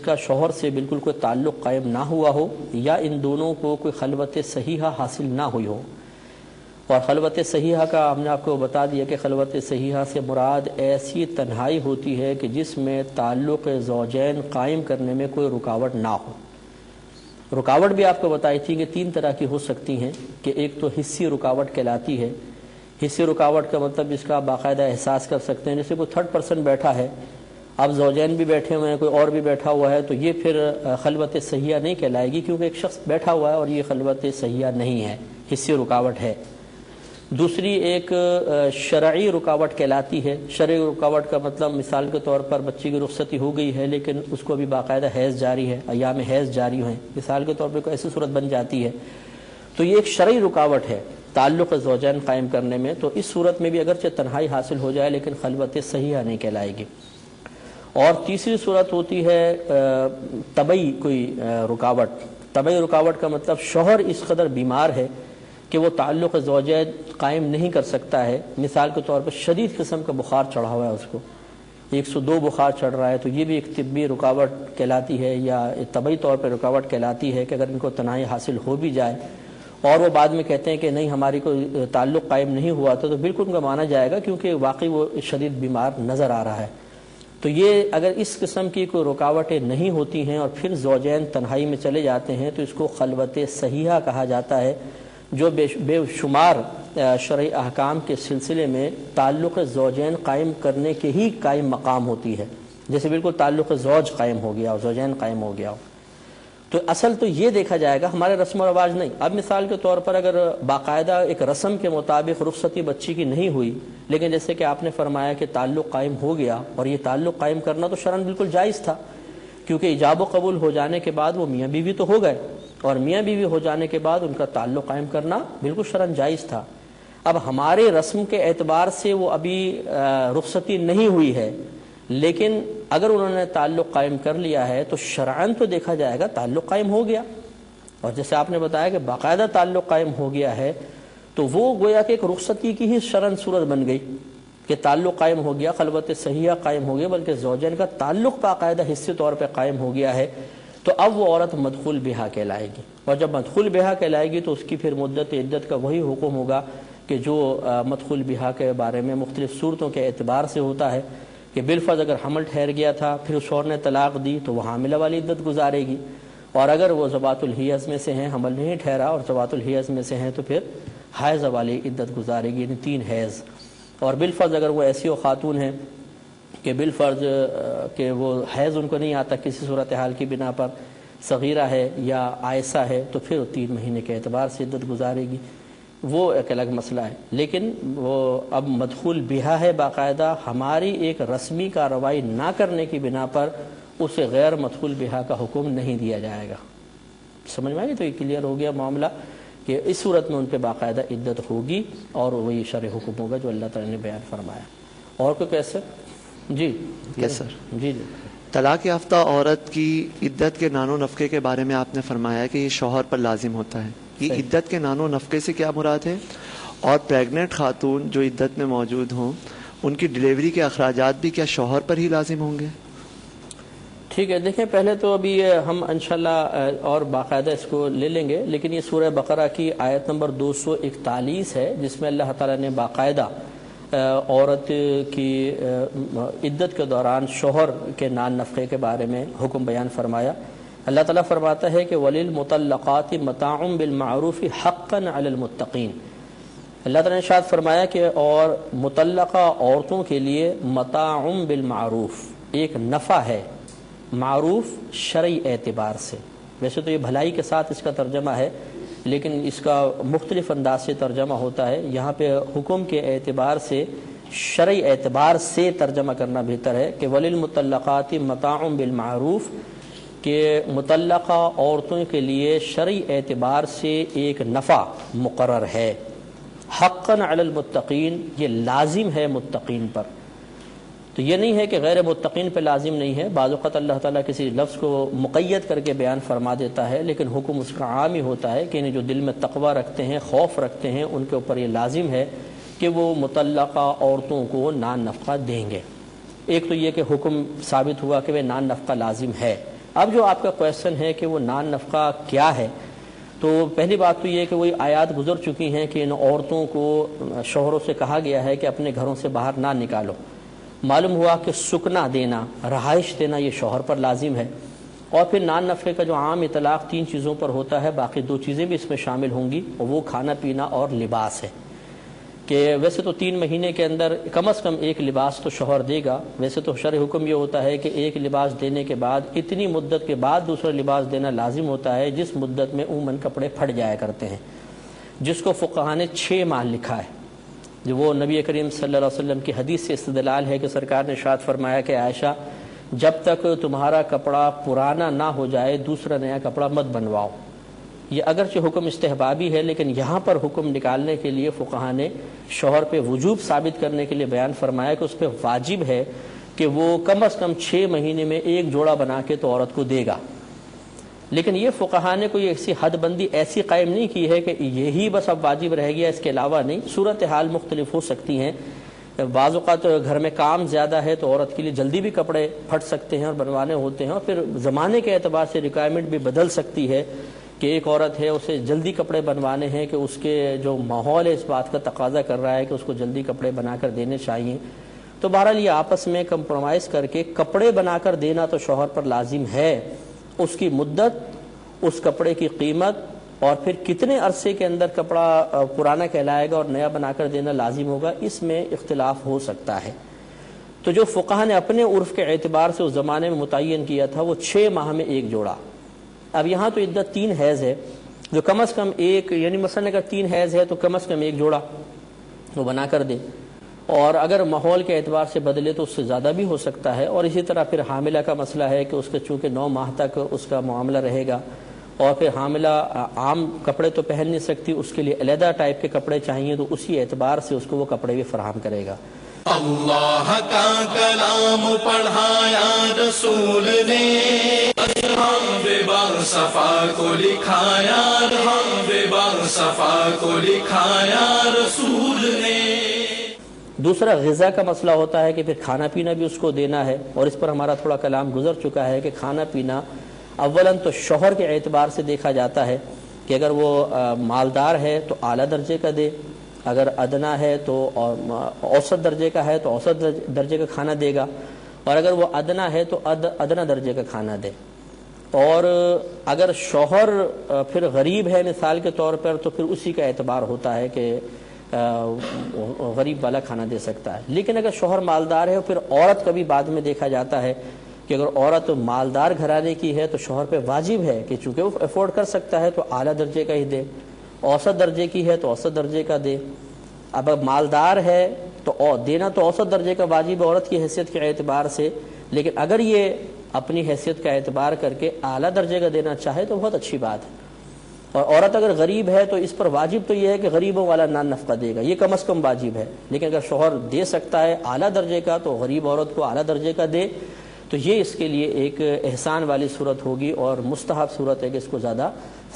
کا شوہر سے بالکل کوئی تعلق قائم نہ ہوا ہو یا ان دونوں کو کوئی خلوت صحیحہ حاصل نہ ہوئی ہو. اور خلوت صحیحہ کا ہم نے آپ کو بتا دیا کہ خلوت صحیحہ سے مراد ایسی تنہائی ہوتی ہے کہ جس میں تعلق زوجین قائم کرنے میں کوئی رکاوٹ نہ ہو. رکاوٹ بھی آپ کو بتائی تھی کہ 3 طرح کی ہو سکتی ہیں کہ ایک تو حصی رکاوٹ کہلاتی ہے. حصی رکاوٹ کا مطلب جس کا آپ باقاعدہ احساس کر سکتے ہیں, جیسے کوئی 3rd پرسن بیٹھا ہے, اب زوجین بھی بیٹھے ہوئے ہیں, کوئی اور بھی بیٹھا ہوا ہے, تو یہ پھر خلوت صحیحہ نہیں کہلائے گی کیونکہ ایک شخص بیٹھا ہوا ہے اور یہ خلوت صحیحہ نہیں ہے, حصی رکاوٹ ہے. دوسری ایک شرعی رکاوٹ کہلاتی ہے. شرعی رکاوٹ کا مطلب مثال کے طور پر بچی کی رخصتی ہو گئی ہے لیکن اس کو بھی باقاعدہ حیض جاری ہے, ایام حیض جاری ہیں, مثال کے طور پر کوئی ایسی صورت بن جاتی ہے, تو یہ ایک شرعی رکاوٹ ہے تعلق زوجین قائم کرنے میں. تو اس صورت میں بھی اگرچہ تنہائی حاصل ہو جائے لیکن خلوت صحیحہ نہیں کہلائے گی. اور تیسری صورت ہوتی ہے طبعی کوئی رکاوٹ. طبعی رکاوٹ کا مطلب شوہر اس قدر بیمار ہے کہ وہ تعلق زوجین قائم نہیں کر سکتا ہے. مثال کے طور پر شدید قسم کا بخار چڑھا ہوا ہے, اس کو 102 بخار چڑھ رہا ہے, تو یہ بھی ایک طبی رکاوٹ کہلاتی ہے یا طبعی طور پر رکاوٹ کہلاتی ہے کہ اگر ان کو تنہائی حاصل ہو بھی جائے اور وہ بعد میں کہتے ہیں کہ نہیں ہماری کوئی تعلق قائم نہیں ہوا تو بالکل ان کا مانا جائے گا کیونکہ واقعی وہ شدید بیمار نظر آ رہا ہے. تو یہ اگر اس قسم کی کوئی رکاوٹیں نہیں ہوتی ہیں اور پھر زوجین تنہائی میں چلے جاتے ہیں تو اس کو خلوت صحیحہ کہا جاتا ہے, جو بے شمار شرعی احکام کے سلسلے میں تعلق زوجین قائم کرنے کے ہی قائم مقام ہوتی ہے. جیسے بالکل تعلق زوج قائم ہو گیا اور زوجین قائم ہو گیا ہو. تو اصل تو یہ دیکھا جائے گا، ہمارے رسم و رواج نہیں۔ اب مثال کے طور پر اگر باقاعدہ ایک رسم کے مطابق رخصتی بچی کی نہیں ہوئی، لیکن جیسے کہ آپ نے فرمایا کہ تعلق قائم ہو گیا، اور یہ تعلق قائم کرنا تو شرعاً بالکل جائز تھا، کیونکہ ایجاب و قبول ہو جانے کے بعد وہ میاں بیوی تو ہو گئے، اور میاں بیوی ہو جانے کے بعد ان کا تعلق قائم کرنا بالکل شرعاً جائز تھا۔ اب ہمارے رسم کے اعتبار سے وہ ابھی رخصتی نہیں ہوئی ہے، لیکن اگر انہوں نے تعلق قائم کر لیا ہے تو شرعاً تو دیکھا جائے گا تعلق قائم ہو گیا، اور جیسے آپ نے بتایا کہ باقاعدہ تعلق قائم ہو گیا ہے، تو وہ گویا کہ ایک رخصتی کی ہی شرعاً صورت بن گئی کہ تعلق قائم ہو گیا، خلوت صحیحہ قائم ہو گیا، بلکہ زوجین کا تعلق باقاعدہ حصے طور پہ قائم ہو گیا ہے، تو اب وہ عورت مدخول بہا کہلائے گی، اور جب مدخول بہا کہلائے گی تو اس کی پھر مدت عدت کا وہی حکم ہوگا کہ جو مدخول بہا کے بارے میں مختلف صورتوں کے اعتبار سے ہوتا ہے، کہ بالفرض اگر حمل ٹھہر گیا تھا، پھر اس شوہر نے طلاق دی تو وہ حاملہ والی عدت گزارے گی، اور اگر وہ ذوات الحیض میں سے ہیں، حمل نہیں ٹھہرا اور ذوات الحیض میں سے ہیں، تو پھر حیض والی عدت گزارے گی، یعنی 3 حیض۔ اور بالفرض اگر وہ ایسی خاتون ہیں کہ بالفرض کہ وہ حیض ان کو نہیں آتا کسی صورتحال کی بنا پر، صغیرہ ہے یا عائسہ ہے، تو پھر 3 مہینے کے اعتبار سے عدت گزارے گی، وہ ایک الگ مسئلہ ہے۔ لیکن وہ اب مدخول بہا ہے، باقاعدہ ہماری ایک رسمی کارروائی نہ کرنے کی بنا پر اسے غیر مدخول بہا کا حکم نہیں دیا جائے گا۔ سمجھ میں آئی؟ تو یہ کلیئر ہو گیا معاملہ کہ اس صورت میں ان پہ باقاعدہ عدت ہوگی، اور وہی شرع حکم ہوگا جو اللہ تعالیٰ نے بیان فرمایا۔ اور کوئی کیسے؟ جی یس سر۔ جی طلاق یافتہ عورت کی عدت کے نان و نفقے کے بارے میں آپ نے فرمایا کہ یہ شوہر پر لازم ہوتا ہے، یہ عدت کے نان و نفقے سے کیا مراد ہے؟ اور پریگننٹ خاتون جو عدت میں موجود ہوں، ان کی ڈیلیوری کے اخراجات بھی کیا شوہر پر ہی لازم ہوں گے؟ ٹھیک ہے، دیکھیں پہلے تو ابھی ہم انشاءاللہ اور باقاعدہ اس کو لے لیں گے، لیکن یہ سورہ بقرہ کی آیت نمبر 241 ہے، جس میں اللہ تعالیٰ نے باقاعدہ عورت کی عدت کے دوران شوہر کے نان نفقے کے بارے میں حکم بیان فرمایا۔ اللہ تعالیٰ فرماتا ہے کہ وَلِلْمُطَلَّقَاتِ مَتَاعٌ بِالْمَعْرُوفِ حَقًّا عَلَى الْمُتَّقِينَ۔ اللہ تعالیٰ نے ارشاد فرمایا کہ اور مطلقہ عورتوں کے لیے متاع بالمعروف، ایک نفع ہے، معروف شرعی اعتبار سے، ویسے تو یہ بھلائی کے ساتھ اس کا ترجمہ ہے، لیکن اس کا مختلف انداز سے ترجمہ ہوتا ہے، یہاں پہ حکم کے اعتبار سے شرعی اعتبار سے ترجمہ کرنا بہتر ہے کہ وَلِلْمُطَلَّقَاتِ مَتَاعٌ بِالْمَعْرُوف، کہ مطلقہ عورتوں کے لیے شرعی اعتبار سے ایک نفع مقرر ہے، حقاً علی المتقین، یہ لازم ہے متقین پر۔ تو یہ نہیں ہے کہ غیر متقین پہ لازم نہیں ہے، بعض اوقات اللہ تعالیٰ کسی لفظ کو مقید کر کے بیان فرما دیتا ہے، لیکن حکم اس کا عام ہی ہوتا ہے کہ جو دل میں تقوی رکھتے ہیں، خوف رکھتے ہیں، ان کے اوپر یہ لازم ہے کہ وہ مطلقہ عورتوں کو نان نفقہ دیں گے۔ ایک تو یہ کہ حکم ثابت ہوا کہ وہ نان نفقہ لازم ہے۔ اب جو آپ کا کویشچن ہے کہ وہ نان نفقہ کیا ہے، تو پہلی بات تو یہ کہ وہی آیات گزر چکی ہیں کہ ان عورتوں کو شوہروں سے کہا گیا ہے کہ اپنے گھروں سے باہر نہ نکالو۔ معلوم ہوا کہ سکنا دینا، رہائش دینا یہ شوہر پر لازم ہے، اور پھر نان نفقے کا جو عام اطلاق 3 چیزوں پر ہوتا ہے، باقی 2 چیزیں بھی اس میں شامل ہوں گی، اور وہ کھانا پینا اور لباس ہے، کہ ویسے تو 3 مہینے کے اندر کم از کم ایک لباس تو شوہر دے گا۔ ویسے تو شرع حکم یہ ہوتا ہے کہ ایک لباس دینے کے بعد اتنی مدت کے بعد دوسرا لباس دینا لازم ہوتا ہے جس مدت میں عموماً کپڑے پھٹ جایا کرتے ہیں، جس کو فقہاء نے 6 ماہ لکھا ہے، جو وہ نبی کریم صلی اللہ علیہ وسلم کی حدیث سے استدلال ہے کہ سرکار نے ارشاد فرمایا کہ عائشہ، جب تک تمہارا کپڑا پرانا نہ ہو جائے دوسرا نیا کپڑا مت بنواؤ۔ یہ اگرچہ حکم استحبابی ہے، لیکن یہاں پر حکم نکالنے کے لیے فقہاء نے شوہر پہ وجوب ثابت کرنے کے لیے بیان فرمایا کہ اس پہ واجب ہے کہ وہ کم از کم 6 مہینے میں ایک جوڑا بنا کے تو عورت کو دے گا۔ لیکن یہ فقہاء نے کوئی ایسی حد بندی ایسی قائم نہیں کی ہے کہ یہی بس اب واجب رہ گیا، اس کے علاوہ نہیں۔ صورتحال مختلف ہو سکتی ہیں، بعض اوقات گھر میں کام زیادہ ہے تو عورت کے لیے جلدی بھی کپڑے پھٹ سکتے ہیں اور بنوانے ہوتے ہیں، اور پھر زمانے کے اعتبار سے ریکوائرمنٹ بھی بدل سکتی ہے کہ ایک عورت ہے اسے جلدی کپڑے بنوانے ہیں، کہ اس کے جو ماحول ہے اس بات کا تقاضا کر رہا ہے کہ اس کو جلدی کپڑے بنا کر دینے چاہیے۔ تو بہرحال یہ آپس میں کمپرومائز کر کے کپڑے بنا کر دینا تو شوہر پر لازم ہے، اس کی مدت، اس کپڑے کی قیمت، اور پھر کتنے عرصے کے اندر کپڑا پرانا کہلائے گا اور نیا بنا کر دینا لازم ہوگا، اس میں اختلاف ہو سکتا ہے۔ تو جو فقہاء نے اپنے عرف کے اعتبار سے اس زمانے میں متعین کیا تھا وہ 6 ماہ میں ایک جوڑا، اب یہاں تو عدت 3 حیض ہے، جو کم از کم ایک، یعنی مثلا اگر 3 حیض ہے تو کم از کم ایک جوڑا وہ بنا کر دے، اور اگر ماحول کے اعتبار سے بدلے تو اس سے زیادہ بھی ہو سکتا ہے۔ اور اسی طرح پھر حاملہ کا مسئلہ ہے کہ اس کے چونکہ 9 ماہ تک اس کا معاملہ رہے گا، اور پھر حاملہ عام کپڑے تو پہن نہیں سکتی، اس کے لیے علیحدہ ٹائپ کے کپڑے چاہیے، تو اسی اعتبار سے اس کو وہ کپڑے بھی فراہم کرے گا۔ اللہ کا کلام پڑھایا رسول نے، ہم بے بار صفا کو لکھایا، ہم بے بار صفا کو لکھایا رسول نے۔ دوسرا غذا کا مسئلہ ہوتا ہے کہ پھر کھانا پینا بھی اس کو دینا ہے، اور اس پر ہمارا تھوڑا کلام گزر چکا ہے کہ کھانا پینا اولاً تو شوہر کے اعتبار سے دیکھا جاتا ہے کہ اگر وہ مالدار ہے تو اعلیٰ درجے کا دے، اگر ادنا ہے تو اوسط درجے کا ہے تو اوسط درجے کا کھانا دے گا، اور اگر وہ ادنا ہے تو ادنا درجے کا کھانا دے۔ اور اگر شوہر پھر غریب ہے مثال کے طور پر تو پھر اسی کا اعتبار ہوتا ہے کہ غریب والا کھانا دے سکتا ہے۔ لیکن اگر شوہر مالدار ہے پھر عورت کا بھی بعد میں دیکھا جاتا ہے کہ اگر عورت مالدار گھرانے کی ہے تو شوہر پہ واجب ہے کہ چونکہ وہ افورڈ کر سکتا ہے تو اعلیٰ درجے کا ہی دے، اوسط درجے کی ہے تو اوسط درجے کا دے۔ اب مالدار ہے تو دینا تو اوسط درجے کا واجب ہے عورت کی حیثیت کے اعتبار سے، لیکن اگر یہ اپنی حیثیت کا اعتبار کر کے اعلیٰ درجے کا دینا چاہے تو بہت اچھی بات ہے۔ اور عورت اگر غریب ہے تو اس پر واجب تو یہ ہے کہ غریبوں والا نان نفقہ دے گا، یہ کم از کم واجب ہے، لیکن اگر شوہر دے سکتا ہے اعلیٰ درجے کا تو غریب عورت کو اعلیٰ درجے کا دے، تو یہ اس کے لیے ایک احسان والی صورت ہوگی اور مستحب صورت ہے کہ اس کو زیادہ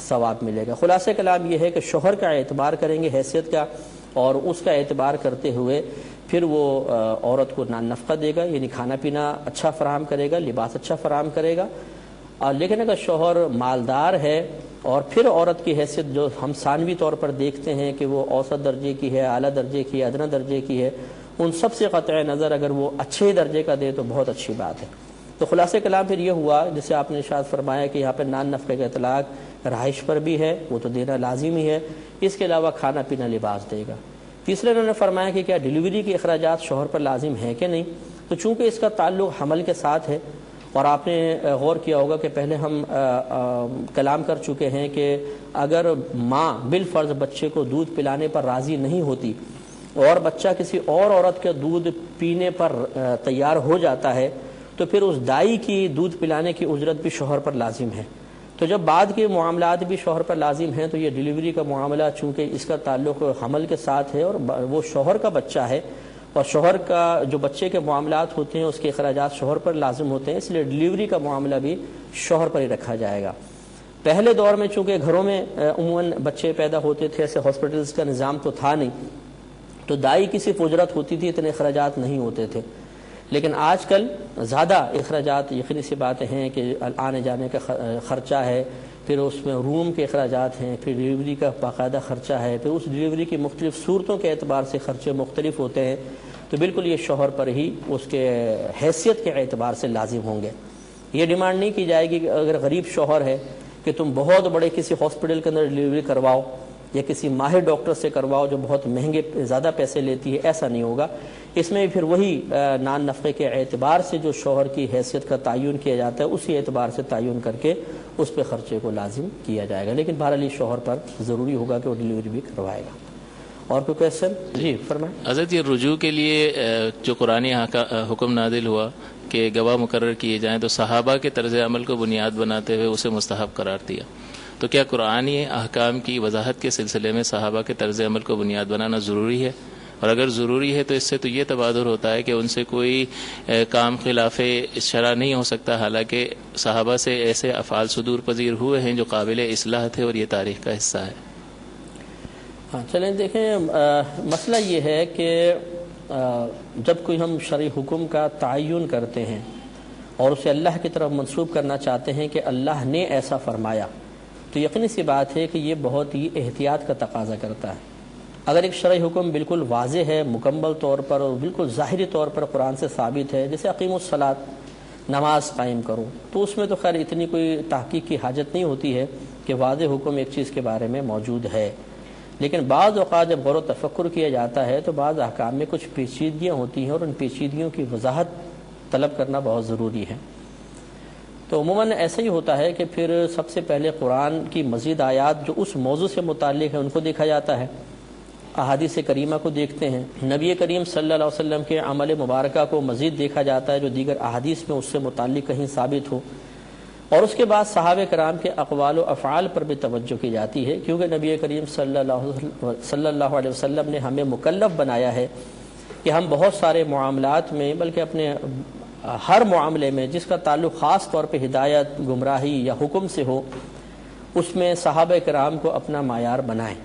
ثواب ملے گا۔ خلاصہ کلام یہ ہے کہ شوہر کا اعتبار کریں گے حیثیت کا، اور اس کا اعتبار کرتے ہوئے پھر وہ عورت کو نان نفقہ دے گا، یعنی کھانا پینا اچھا فراہم کرے گا، لباس اچھا فراہم کرے گا۔ لیکن اگر شوہر مالدار ہے اور پھر عورت کی حیثیت جو ہم ثانوی طور پر دیکھتے ہیں کہ وہ اوسط درجے کی ہے، اعلیٰ درجے کی ہے، ادنا درجے کی ہے، ان سب سے قطع نظر اگر وہ اچھے درجے کا دے تو بہت اچھی بات ہے۔ تو خلاصہ کلام پھر یہ ہوا جسے آپ نے ارشاد فرمایا کہ یہاں پہ نان نفقے کا اطلاق رہائش پر بھی ہے، وہ تو دینا لازمی ہے، اس کے علاوہ کھانا پینا لباس دے گا۔ تیسرے انہوں نے فرمایا کہ کیا ڈیلیوری کے اخراجات شوہر پر لازم ہیں کہ نہیں، تو چونکہ اس کا تعلق حمل کے ساتھ ہے، اور آپ نے غور کیا ہوگا کہ پہلے ہم کلام کر چکے ہیں کہ اگر ماں بالفرض بچے کو دودھ پلانے پر راضی نہیں ہوتی اور بچہ کسی اور عورت کے دودھ پینے پر تیار ہو جاتا ہے تو پھر اس دائی کی دودھ پلانے کی اجرت بھی شوہر پر لازم ہے۔ تو جب بعد کے معاملات بھی شوہر پر لازم ہیں تو یہ ڈیلیوری کا معاملہ چونکہ اس کا تعلق حمل کے ساتھ ہے اور وہ شوہر کا بچہ ہے، اور شوہر کا جو بچے کے معاملات ہوتے ہیں اس کے اخراجات شوہر پر لازم ہوتے ہیں، اس لیے ڈیلیوری کا معاملہ بھی شوہر پر ہی رکھا جائے گا۔ پہلے دور میں چونکہ گھروں میں عموماً بچے پیدا ہوتے تھے، ایسے ہاسپٹلز کا نظام تو تھا نہیں، تو دائی کی صرف اجرت ہوتی تھی، اتنے اخراجات نہیں ہوتے تھے۔ لیکن آج کل زیادہ اخراجات، یقینی سی باتیں ہیں کہ آنے جانے کا خرچہ ہے، پھر اس میں روم کے اخراجات ہیں، پھر ڈیلیوری کا باقاعدہ خرچہ ہے، پھر اس ڈیلیوری کی مختلف صورتوں کے اعتبار سے خرچے مختلف ہوتے ہیں، تو بالکل یہ شوہر پر ہی اس کے حیثیت کے اعتبار سے لازم ہوں گے۔ یہ ڈیمانڈ نہیں کی جائے گی کہ اگر غریب شوہر ہے کہ تم بہت بڑے کسی ہاسپٹل کے اندر ڈیلیوری کرواؤ یا کسی ماہر ڈاکٹر سے کرواؤ جو بہت مہنگے زیادہ پیسے لیتی ہے، ایسا نہیں ہوگا۔ اس میں پھر وہی نان نفقے کے اعتبار سے جو شوہر کی حیثیت کا تعین کیا جاتا ہے اسی اعتبار سے تعین کر کے اس پہ خرچے کو لازم کیا جائے گا، لیکن بہرحال شوہر پر ضروری ہوگا کہ وہ ڈیلیوری بھی کروائے گا۔ اور کوئی کویشچن؟ جی فرمائیں۔ حضرت، یہ رجوع کے لیے جو قرآن حکم نازل ہوا کہ گواہ مقرر کیے جائیں تو صحابہ کے طرز عمل کو بنیاد بناتے ہوئے اسے مستحب قرار دیا، تو کیا قرآنی احکام کی وضاحت کے سلسلے میں صحابہ کے طرز عمل کو بنیاد بنانا ضروری ہے؟ اور اگر ضروری ہے تو اس سے تو یہ تبادر ہوتا ہے کہ ان سے کوئی کام خلاف شرع نہیں ہو سکتا، حالانکہ صحابہ سے ایسے افعال صدور پذیر ہوئے ہیں جو قابل اصلاح تھے اور یہ تاریخ کا حصہ ہے۔ ہاں چلیں دیکھیں، مسئلہ یہ ہے کہ جب کوئی ہم شرعی حکم کا تعین کرتے ہیں اور اسے اللہ کی طرف منسوب کرنا چاہتے ہیں کہ اللہ نے ایسا فرمایا، تو یقینی سی بات ہے کہ یہ بہت ہی احتیاط کا تقاضا کرتا ہے۔ اگر ایک شرعی حکم بالکل واضح ہے، مکمل طور پر اور بالکل ظاہری طور پر قرآن سے ثابت ہے، جیسے اقیم الصلاۃ، نماز قائم کرو، تو اس میں تو خیر اتنی کوئی تحقیق کی حاجت نہیں ہوتی ہے کہ واضح حکم ایک چیز کے بارے میں موجود ہے۔ لیکن بعض اوقات جب غور و تفکر کیا جاتا ہے تو بعض احکام میں کچھ پیچیدگیاں ہوتی ہیں اور ان پیچیدگیوں کی وضاحت طلب کرنا بہت ضروری ہے۔ تو تو عموماً ایسا ہی ہوتا ہے کہ پھر سب سے پہلے قرآن کی مزید آیات جو اس موضوع سے متعلق ہے ان کو دیکھا جاتا ہے، احادیث کریمہ کو دیکھتے ہیں، نبی کریم صلی اللہ علیہ وسلم کے عمل مبارکہ کو مزید دیکھا جاتا ہے جو دیگر احادیث میں اس سے متعلق کہیں ثابت ہو، اور اس کے بعد صحابہ کرام کے اقوال و افعال پر بھی توجہ کی جاتی ہے، کیونکہ نبی کریم صلی اللہ علیہ وسلم نے ہمیں مکلف بنایا ہے کہ ہم بہت سارے معاملات میں، بلکہ اپنے ہر معاملے میں جس کا تعلق خاص طور پہ ہدایت، گمراہی یا حکم سے ہو، اس میں صحابہ کرام کو اپنا معیار بنائیں۔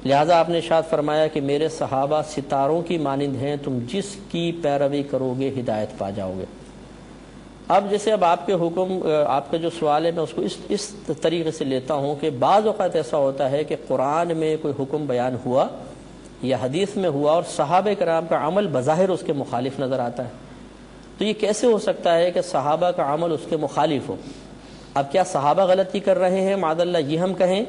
لہٰذا آپ نے ارشاد فرمایا کہ میرے صحابہ ستاروں کی مانند ہیں، تم جس کی پیروی کرو گے ہدایت پا جاؤ گے۔ اب جیسے اب آپ کے حکم، آپ کا جو سوال ہے میں اس کو اس طریقے سے لیتا ہوں کہ بعض اوقات ایسا ہوتا ہے کہ قرآن میں کوئی حکم بیان ہوا یا حدیث میں ہوا اور صحابہ کرام کا عمل بظاہر اس کے مخالف نظر آتا ہے، تو یہ کیسے ہو سکتا ہے کہ صحابہ کا عمل اس کے مخالف ہو؟ اب کیا صحابہ غلطی کر رہے ہیں معاذ اللہ یہ ہم کہیں،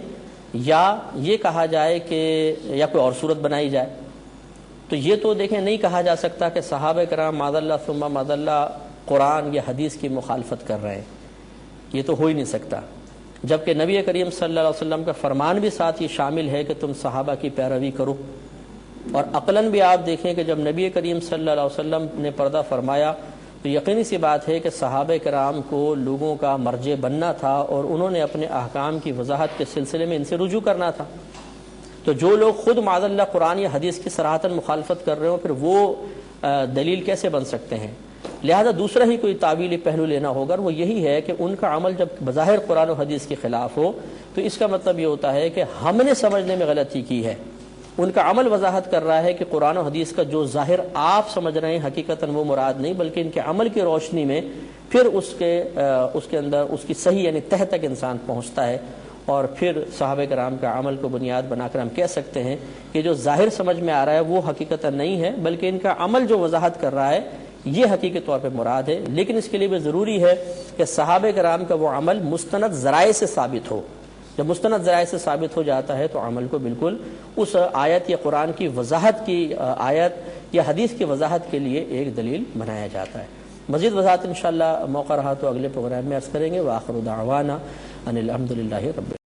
یا یہ کہا جائے کہ یا کوئی اور صورت بنائی جائے؟ تو یہ تو دیکھیں نہیں کہا جا سکتا کہ صحابہ کرام معاذ اللہ ثم معاذ اللہ قرآن یا حدیث کی مخالفت کر رہے ہیں، یہ تو ہو ہی نہیں سکتا، جبکہ نبی کریم صلی اللہ علیہ وسلم کا فرمان بھی ساتھ یہ شامل ہے کہ تم صحابہ کی پیروی کرو، اور عقلاً بھی آپ دیکھیں کہ جب نبی کریم صلی اللہ علیہ وسلم نے پردہ فرمایا تو یقینی سی بات ہے کہ صحابہ کرام کو لوگوں کا مرجع بننا تھا اور انہوں نے اپنے احکام کی وضاحت کے سلسلے میں ان سے رجوع کرنا تھا۔ تو جو لوگ خود معاذ اللہ قرآن یا حدیث کی صراحتاً مخالفت کر رہے ہوں پھر وہ دلیل کیسے بن سکتے ہیں؟ لہذا دوسرا ہی کوئی تعویلی پہلو لینا ہوگا، وہ یہی ہے کہ ان کا عمل جب بظاہر قرآن و حدیث کے خلاف ہو تو اس کا مطلب یہ ہوتا ہے کہ ہم نے سمجھنے میں غلطی کی ہے، ان کا عمل وضاحت کر رہا ہے کہ قرآن و حدیث کا جو ظاہر آپ سمجھ رہے ہیں حقیقتاً وہ مراد نہیں، بلکہ ان کے عمل کی روشنی میں پھر اس کے اندر اس کی صحیح یعنی تہ تک انسان پہنچتا ہے، اور پھر صحابہ کرام کا عمل کو بنیاد بنا کر ہم کہہ سکتے ہیں کہ جو ظاہر سمجھ میں آ رہا ہے وہ حقیقتاً نہیں ہے، بلکہ ان کا عمل جو وضاحت کر رہا ہے یہ حقیقی طور پہ مراد ہے۔ لیکن اس کے لیے بھی ضروری ہے کہ صحابہ کرام کا وہ عمل مستند ذرائع سے ثابت ہو۔ جب مستند ذرائع سے ثابت ہو جاتا ہے تو عمل کو بالکل اس آیت یا قرآن کی وضاحت کی آیت یا حدیث کی وضاحت کے لیے ایک دلیل بنایا جاتا ہے۔ مزید وضاحت انشاءاللہ موقع رہا تو اگلے پروگرام میں عرض کریں گے۔ وآخر دعوانا ان الحمدللہ رب العالمین۔